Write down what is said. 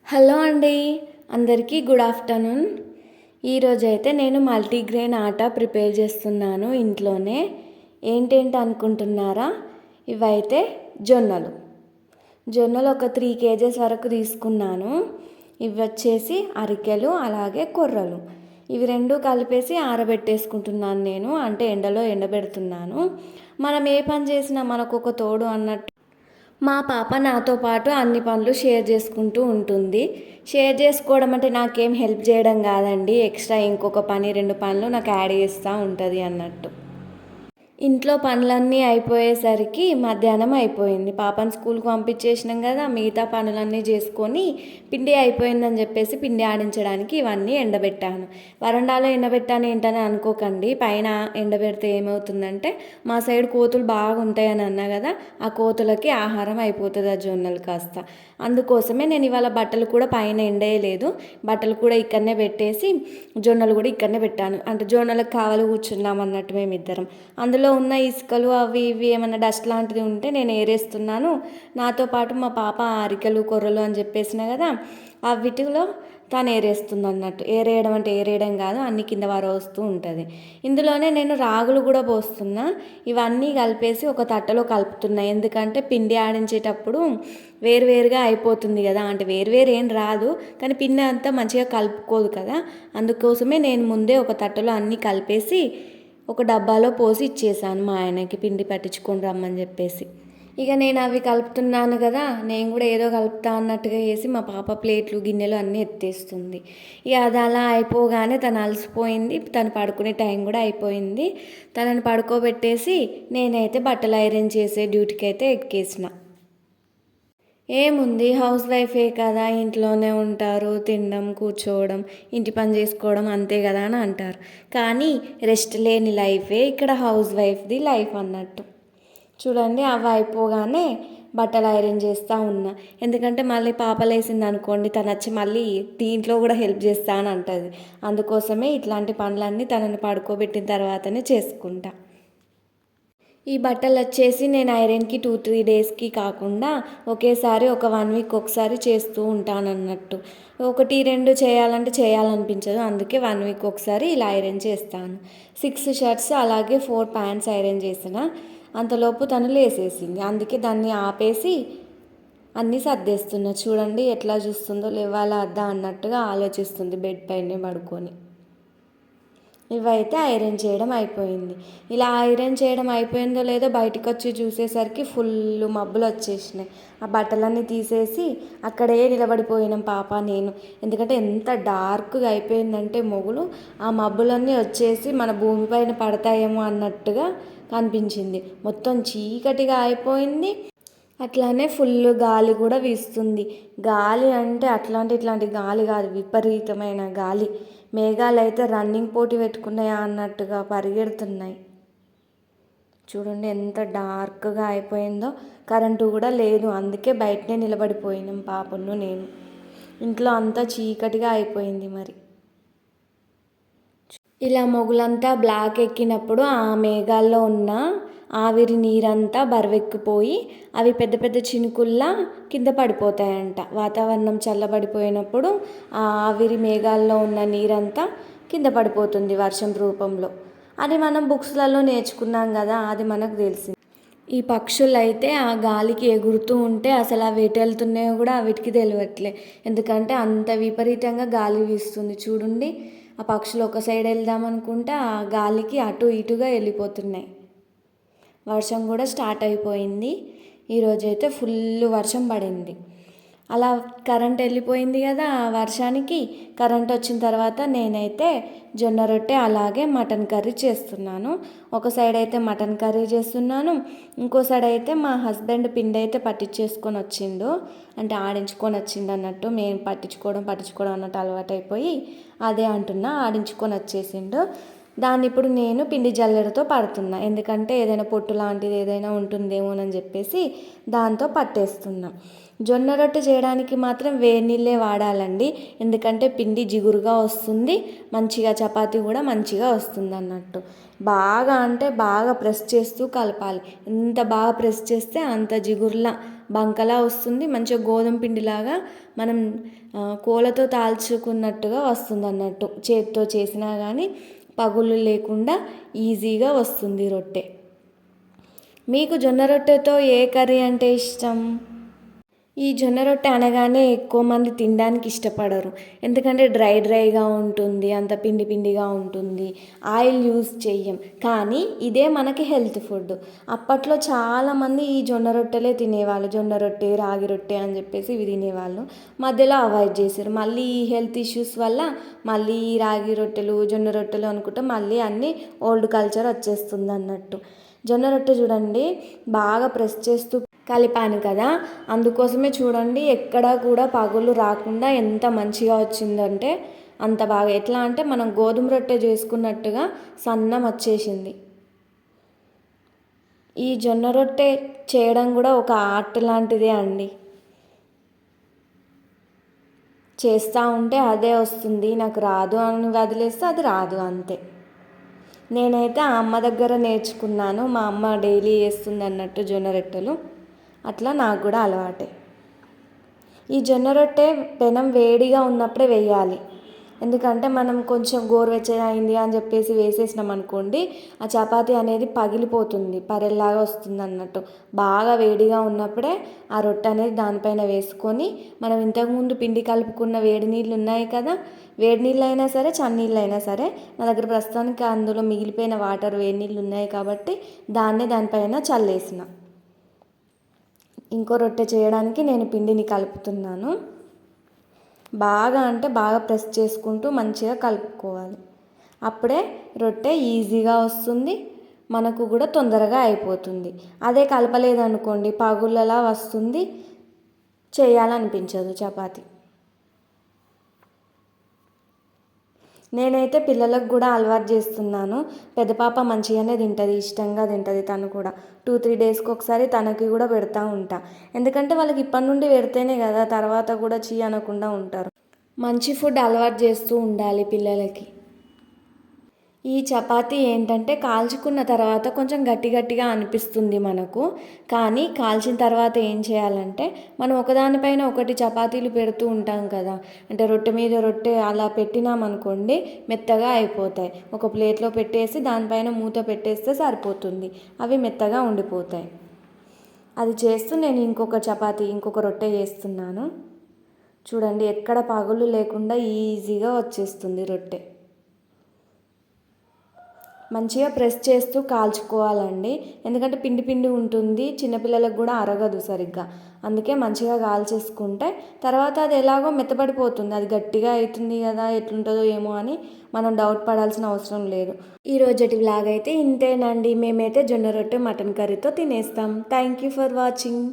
Hello అండి, అందరికీ good afternoon. ఈరోజైతే నేను మల్టీగ్రెయిన్ ఆటా ప్రిపేర్ చేస్తున్నాను ఇంట్లోనే. ఏంటేంటి అనుకుంటున్నారా? ఇవైతే జొన్నలు ఒక 3 kgs వరకు తీసుకున్నాను. ఇవి వచ్చేసి అరికెలు, అలాగే కొర్రలు. ఇవి రెండు కలిపేసి ఆరబెట్టేసుకుంటున్నాను నేను, అంటే ఎండలో ఎండబెడుతున్నాను. మనం ఏ పని చేసినా మనకు ఒక తోడు అన్నట్టు మా పాప నాతో పాటు అన్ని పనులు షేర్ చేసుకుంటూ ఉంటుంది. షేర్ చేసుకోవడం అంటే నాకేం హెల్ప్ చేయడం కాదండి, ఎక్స్ట్రా ఇంకొక పని 2 పనులు నాకు యాడ్ చేస్తూ ఉంటుంది అన్నట్టు. ఇంట్లో పనులన్నీ అయిపోయేసరికి మధ్యాహ్నం అయిపోయింది. పాపని స్కూల్కి పంపించేసినాం కదా, మిగతా పనులన్నీ చేసుకొని పిండి అయిపోయిందని చెప్పేసి పిండి ఆడించడానికి ఇవన్నీ ఎండబెట్టాను. వరండాలో ఎండబెట్టాను ఏంటని అనుకోకండి. పైన ఎండబెడితే ఏమవుతుందంటే మా సైడ్ కోతులు బాగుంటాయని అన్నా కదా, ఆ కోతులకి ఆహారం అయిపోతుంది ఆ జొన్నలు కాస్త. అందుకోసమే నేను ఇవాళ బట్టలు కూడా పైన ఎండేయలేదు, బట్టలు కూడా ఇక్కడనే పెట్టేసి జొన్నలు కూడా ఇక్కడనే పెట్టాను. అంటే జొన్నలకు కావాలి కూర్చున్నాం అన్నట్టు మేమిద్దరం. అందులో ఉన్న ఇసుకలు అవి ఇవి ఏమైనా డస్ట్ లాంటిది ఉంటే నేను ఏరేస్తున్నాను. నాతో పాటు మా పాప అరికెలు కొర్రలు అని చెప్పేసిన కదా, ఆ వీటిలో తను ఏరేస్తుంది అన్నట్టు. ఏరేయడం అంటే ఏరేయడం కాదు, అన్ని కింద వస్తూ ఉంటుంది. ఇందులోనే నేను రాగులు కూడా పోస్తున్నా. ఇవన్నీ కలిపేసి ఒక తట్టలో కలుపుతున్నా, ఎందుకంటే పిండి ఆడించేటప్పుడు వేరువేరుగా అయిపోతుంది కదా, అంటే వేరువేరు ఏం రాదు కానీ పిండి అంతా మంచిగా కలుపుకోదు కదా. అందుకోసమే నేను ముందే ఒక తట్టలో అన్నీ కలిపేసి ఒక డబ్బాలో పోసి ఇచ్చేసాను మా ఆయనకి, పిండి పట్టించుకొని రమ్మని చెప్పేసి. ఇక నేను అవి కలుపుతున్నాను కదా, నేను కూడా ఏదో కలుపుతా అన్నట్టుగా వేసి మా పాప ప్లేట్లు గిన్నెలు అన్నీ ఎత్తేస్తుంది. ఇక అది అలా అయిపోగానే తను అలసిపోయింది, తను పడుకునే టైం కూడా అయిపోయింది. తనని పడుకోబెట్టేసి నేనైతే బట్టలు ఐరన్ చేసే డ్యూటీకి అయితే ఎక్కేసిన. ఏముంది, హౌస్ వైఫే కదా, ఇంట్లోనే ఉంటారు, తినడం కూర్చోవడం ఇంటి పని చేసుకోవడం అంతే కదా అని అంటారు. కానీ రెస్ట్ లేని లైఫే ఇక్కడ హౌస్ వైఫ్ది లైఫ్ అన్నట్టు. చూడండి, అవి అయిపోగానే బట్టలు ఐరన్ చేస్తూ ఉన్నా, ఎందుకంటే మళ్ళీ పాప లేసింది అనుకోండి, తను వచ్చి మళ్ళీ దీంట్లో కూడా హెల్ప్ చేస్తా అని అంటుంది. అందుకోసమే ఇట్లాంటి పనులన్నీ తనని పడుకోబెట్టిన తర్వాతనే చేసుకుంటా. ఈ బట్టలు వచ్చేసి నేను ఐరన్కి 2-3 డేస్కి కాకుండా ఒకేసారి ఒక 1 వీక్ ఒకసారి చేస్తూ ఉంటాను అన్నట్టు. 1-2 చేయాలంటే చేయాలనిపించదు, అందుకే 1 వీక్ ఒకసారి ఇలా ఐరన్ చేస్తాను. 6 షర్ట్స్ అలాగే 4 ప్యాంట్స్ ఐరన్ చేసిన. అంతలోపు తను లేసేసింది, అందుకే దాన్ని ఆపేసి అన్నీ సర్దేస్తున్నా. చూడండి ఎట్లా చూస్తుందో, లేవాలా అద్దా అన్నట్టుగా ఆలోచిస్తుంది బెడ్ పైనే పడుకొని. ఇవైతే ఐరన్ చేయడం అయిపోయింది. ఇలా ఐరన్ చేయడం అయిపోయిందో లేదో బయటకు వచ్చి చూసేసరికి ఫుల్ మబ్బులు వచ్చేసినాయి. ఆ బట్టలన్నీ తీసేసి అక్కడే నిలబడిపోయినాం పాప నేను, ఎందుకంటే ఎంత డార్క్గా అయిపోయిందంటే మొగులు, ఆ మబ్బులన్నీ వచ్చేసి మన భూమిపైన పడతాయేమో అన్నట్టుగా కనిపించింది. మొత్తం చీకటిగా అయిపోయింది. అట్లానే ఫుల్ గాలి కూడా వీస్తుంది. గాలి అంటే ఇట్లాంటి గాలి కాదు, విపరీతమైన గాలి. మేఘాలు అయితే రన్నింగ్ పోటీ పెట్టుకున్నాయా అన్నట్టుగా పరిగెడుతున్నాయి. చూడండి ఎంత డార్క్గా అయిపోయిందో. కరెంటు కూడా లేదు, అందుకే బయటనే నిలబడిపోయినాం పాపను నేను. ఇంట్లో అంతా చీకటిగా అయిపోయింది. మరి ఇలా మొగులంతా బ్లాక్ ఎక్కినప్పుడు ఆ మేఘాల్లో ఉన్న ఆవిరి నీరంతా బరువెక్కిపోయి అవి పెద్ద పెద్ద చినుకుల్లా కింద పడిపోతాయంట. వాతావరణం చల్లబడిపోయినప్పుడు ఆ ఆవిరి మేఘాల్లో ఉన్న నీరంతా కింద పడిపోతుంది వర్షం రూపంలో. అది మనం బుక్స్లలో నేర్చుకున్నాం కదా, అది మనకు తెలిసింది. ఈ పక్షులు అయితే ఆ గాలికి ఎగురుతూ ఉంటే అసలు అవి ఎటు వెళ్తున్నాయో కూడా వీటికి తెలియట్లే, ఎందుకంటే అంత విపరీతంగా గాలి వీస్తుంది. చూడండి, ఆ పక్షులు ఒక సైడ్ వెళ్దామనుకుంటే ఆ గాలికి అటు ఇటుగా వెళ్ళిపోతున్నాయి. వర్షం కూడా స్టార్ట్ అయిపోయింది. ఈరోజైతే ఫుల్ వర్షం పడింది. అలా కరెంట్ వెళ్ళిపోయింది కదా, ఆ వర్షానికి కరెంట్ వచ్చిన తర్వాత నేనైతే జొన్న రొట్టె అలాగే మటన్ కర్రీ చేస్తున్నాను. ఒక సైడ్ అయితే మటన్ కర్రీ చేస్తున్నాను, ఇంకో సైడ్ అయితే మా హస్బెండ్ పిండి అయితే పట్టించేసుకొని వచ్చిండు, అంటే ఆడించుకొని వచ్చిండు అన్నట్టు. మేము పట్టించుకోవడం అన్నట్టు అలవాటు అయిపోయి అదే అంటున్నా, ఆడించుకొని వచ్చేసిండు. దాన్ని ఇప్పుడు నేను పిండి జల్లెడతో పడుతున్నా, ఎందుకంటే ఏదైనా పొట్టు లాంటిది ఏదైనా ఉంటుందేమోనని చెప్పేసి దాంతో పట్టేస్తున్నా. జొన్న రొట్టె చేయడానికి మాత్రం వేడి నీళ్ళే వాడాలండి, ఎందుకంటే పిండి జిగురుగా వస్తుంది, మంచిగా చపాతీ కూడా మంచిగా వస్తుంది అన్నట్టు. బాగా అంటే బాగా ప్రెస్ చేస్తూ కలపాలి. ఎంత బాగా ప్రెస్ చేస్తే అంత జిగురులా బంకలా వస్తుంది, మంచిగా గోధుమ పిండిలాగా మనం కోలతో తాల్చుకున్నట్టుగా వస్తుంది అన్నట్టు. చేతితో చేసినా కానీ పగుళ్ళు లేకుండా ఈజీగా వస్తుంది రొట్టె. మీకు జొన్న రొట్టెతో ఏ కర్రీ అంటే ఇష్టం? ఈ జొన్న రొట్టె అనగానే ఎక్కువ మంది తినడానికి ఇష్టపడరు, ఎందుకంటే డ్రైగా ఉంటుంది, అంత పిండి పిండిగా ఉంటుంది, ఆయిల్ యూస్ చెయ్యం. కానీ ఇదే మనకి హెల్త్ ఫుడ్. అప్పట్లో చాలామంది ఈ జొన్న రొట్టెలే తినేవాళ్ళు, జొన్న రొట్టె రాగి రొట్టె అని చెప్పేసి ఇవి తినేవాళ్ళు. మధ్యలో అవాయిడ్ చేశారు. మళ్ళీ ఈ హెల్త్ ఇష్యూస్ వల్ల మళ్ళీ ఈ రాగి రొట్టెలు జొన్న రొట్టెలు అనుకుంటే మళ్ళీ అన్నీ ఓల్డ్ కల్చర్ వచ్చేస్తుంది అన్నట్టు. జొన్న రొట్టె చూడండి బాగా ప్రెస్ చేస్తూ కలిపాను కదా, అందుకోసమే చూడండి ఎక్కడా కూడా పగులు రాకుండా ఎంత మంచిగా వచ్చిందంటే అంత బాగా. ఎట్లా అంటే మనం గోధుమ రొట్టె చేసుకున్నట్టుగా సన్నం వచ్చేసింది. ఈ జొన్న రొట్టె చేయడం కూడా ఒక ఆర్ట్ లాంటిదే అండి. చేస్తూ ఉంటే అదే వస్తుంది, నాకు రాదు అని వదిలేస్తే అది రాదు అంతే. నేనైతే ఆ అమ్మ దగ్గర నేర్చుకున్నాను, మా అమ్మ డైలీ చేస్తుంది అన్నట్టు జొన్న రొట్టెలు, అట్లా నాకు కూడా అలవాటే. ఈ జొన్న రొట్టె పెనం వేడిగా ఉన్నప్పుడే వేయాలి, ఎందుకంటే మనం కొంచెం గోరువెచ్చగా అయింది అని చెప్పేసి వేసేసినాం అనుకోండి ఆ చపాతీ అనేది పగిలిపోతుంది, పరెల్లాగా వస్తుంది అన్నట్టు. బాగా వేడిగా ఉన్నప్పుడే ఆ రొట్టె అనేది దానిపైన వేసుకొని, మనం ఇంతకుముందు పిండి కలుపుకున్న వేడి నీళ్ళు ఉన్నాయి కదా, వేడి నీళ్ళు అయినా సరే చన్నీళ్ళు అయినా సరే, నా దగ్గర ప్రస్తుతానికి అందులో మిగిలిపోయిన వాటర్ వేడి నీళ్ళు ఉన్నాయి కాబట్టి దానిపైన చల్లేసిన. ఇంకో రొట్టె చేయడానికి నేను పిండిని కలుపుతున్నాను. బాగా అంటే బాగా ప్రెస్ చేసుకుంటూ మంచిగా కలుపుకోవాలి, అప్పుడే రొట్టె ఈజీగా వస్తుంది, మనకు కూడా తొందరగా అయిపోతుంది. అదే కలపలేదనుకోండి పగుళ్ళలా వస్తుంది, చేయాలనిపించదు చపాతీ. నేనైతే పిల్లలకు కూడా అలవాటు చేస్తున్నాను. పెద్ద పాప మంచిగానే తింటుంది, ఇష్టంగా తింటుంది. తను కూడా 2-3 డేస్కి ఒకసారి తనకి కూడా పెడతా ఉంటా, ఎందుకంటే వాళ్ళకి ఇప్పటి నుండి పెడితేనే కదా తర్వాత కూడా చీ అనకుండా ఉంటారు. మంచి ఫుడ్ అలవాటు చేస్తూ ఉండాలి పిల్లలకి. ఈ చపాతీ ఏంటంటే కాల్చుకున్న తర్వాత కొంచెం గట్టిగా అనిపిస్తుంది మనకు, కానీ కాల్చిన తర్వాత ఏం చేయాలంటే మనం ఒకదానిపైన ఒకటి చపాతీలు పెడుతూ ఉంటాం కదా, అంటే రొట్టె మీద రొట్టె అలా పెట్టినామనుకోండి మెత్తగా అయిపోతాయి. ఒక ప్లేట్లో పెట్టేసి దానిపైన మూత పెట్టేస్తే సరిపోతుంది, అవి మెత్తగా ఉండిపోతాయి. అది చేస్తూ నేను ఇంకొక రొట్టె చేస్తున్నాను. చూడండి ఎక్కడ పగులు లేకుండా ఈజీగా వచ్చేస్తుంది రొట్టె. మంచిగా ప్రెస్ చేస్తూ కాల్చుకోవాలండి, ఎందుకంటే పిండి పిండి ఉంటుంది, చిన్నపిల్లలకు కూడా అరగదు సరిగ్గా. అందుకే మంచిగా కాల్చేసుకుంటే తర్వాత అది ఎలాగో మెత్తబడిపోతుంది, అది గట్టిగా అవుతుంది కదా ఎట్లుంటుందో ఏమో అని మనం డౌట్ పడాల్సిన అవసరం లేదు. ఈ రోజటి వ్లాగ్ అయితే ఇంతేనండి. మేమైతే జొన్న రొట్టె మటన్ కర్రీతో తినేస్తాం. Thank you for watching.